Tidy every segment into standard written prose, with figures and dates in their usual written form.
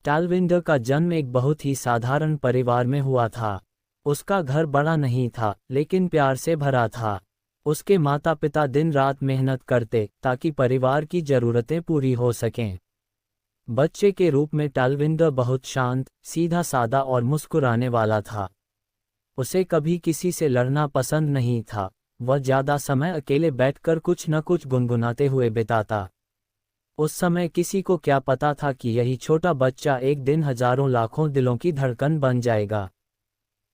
टालविंडर का जन्म एक बहुत ही साधारण परिवार में हुआ था। उसका घर बड़ा नहीं था, लेकिन प्यार से भरा था। उसके माता पिता दिन रात मेहनत करते ताकि परिवार की जरूरतें पूरी हो सकें। बच्चे के रूप में टालविंडर बहुत शांत, सीधा सादा और मुस्कुराने वाला था। उसे कभी किसी से लड़ना पसंद नहीं था। वह ज्यादा समय अकेले बैठकर कुछ न कुछ गुनगुनाते हुए बिताता। उस समय किसी को क्या पता था कि यही छोटा बच्चा एक दिन हजारों लाखों दिलों की धड़कन बन जाएगा।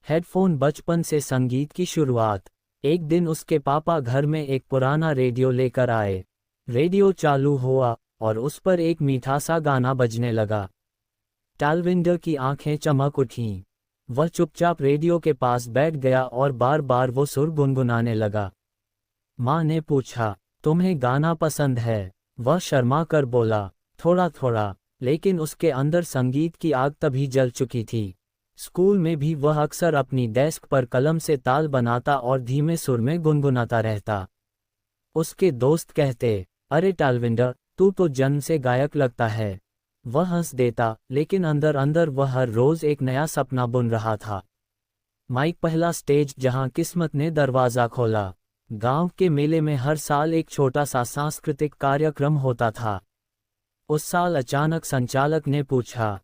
हेडफोन बचपन से संगीत की शुरुआत। एक दिन उसके पापा घर में एक पुराना रेडियो लेकर आए। रेडियो चालू हुआ और उस पर एक मीठा सा गाना बजने लगा। टालविंडर की आंखें चमक उठीं। वह चुपचाप रेडियो के पास बैठ गया और बार बार वो सुर गुनगुनाने लगा। माँ ने पूछा, तुम्हें गाना पसंद है? वह शर्मा कर बोला, थोड़ा थोड़ा। लेकिन उसके अंदर संगीत की आग तभी जल चुकी थी। स्कूल में भी वह अक्सर अपनी डेस्क पर कलम से ताल बनाता और धीमे सुर में गुनगुनाता रहता। उसके दोस्त कहते, अरे टालविंडर, तू तो जन्म से गायक लगता है। वह हंस देता, लेकिन अंदर अंदर वह हर रोज एक नया सपना बुन रहा था। माइक पहला स्टेज जहां किस्मत ने दरवाजा खोला। गांव के मेले में हर साल एक छोटा सा सांस्कृतिक कार्यक्रम होता था। उस साल अचानक संचालक ने पूछा,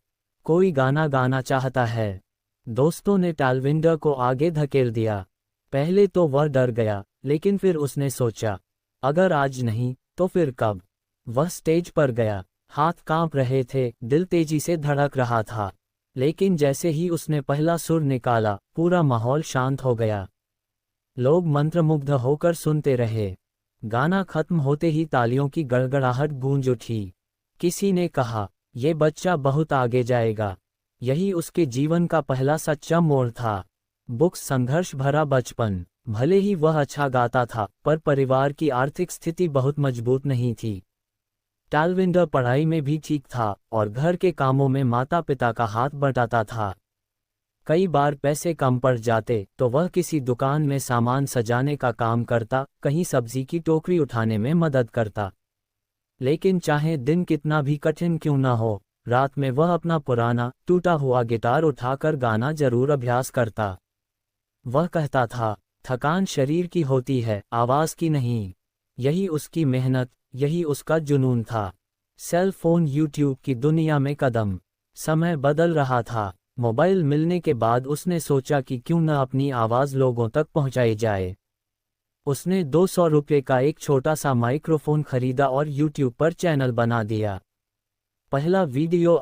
कोई गाना गाना चाहता है? दोस्तों ने टालविंडर को आगे धकेल दिया। पहले तो वह डर गया, लेकिन फिर उसने सोचा, अगर आज नहीं तो फिर कब? वह स्टेज पर गया। हाथ कांप रहे थे, दिल तेजी से धड़क रहा था। लेकिन जैसे ही उसने पहला सुर निकाला, पूरा माहौल शांत हो गया। लोग मंत्रमुग्ध होकर सुनते रहे। गाना खत्म होते ही तालियों की गड़गड़ाहट गूंज उठी। किसी ने कहा, यह बच्चा बहुत आगे जाएगा। यही उसके जीवन का पहला सच्चा मोड़ था। बुक्स संघर्ष भरा बचपन। भले ही वह अच्छा गाता था, पर परिवार की आर्थिक स्थिति बहुत मजबूत नहीं थी। टालविंडर पढ़ाई में भी ठीक था और घर के कामों में माता पिता का हाथ बटाता था। कई बार पैसे कम पड़ जाते तो वह किसी दुकान में सामान सजाने का काम करता, कहीं सब्जी की टोकरी उठाने में मदद करता। लेकिन चाहे दिन कितना भी कठिन क्यों न हो, रात में वह अपना पुराना टूटा हुआ गिटार उठाकर गाना जरूर अभ्यास करता। वह कहता था, थकान शरीर की होती है, आवाज की नहीं। यही उसकी मेहनत, यही उसका जुनून था। सेल फोन, यूट्यूब की दुनिया में कदम। समय बदल रहा था। मोबाइल मिलने के बाद उसने सोचा कि क्यों न अपनी आवाज लोगों तक पहुंचाई जाए। उसने 200 रुपये का एक छोटा सा माइक्रोफोन खरीदा और यूट्यूब पर चैनल बना दिया। पहला वीडियो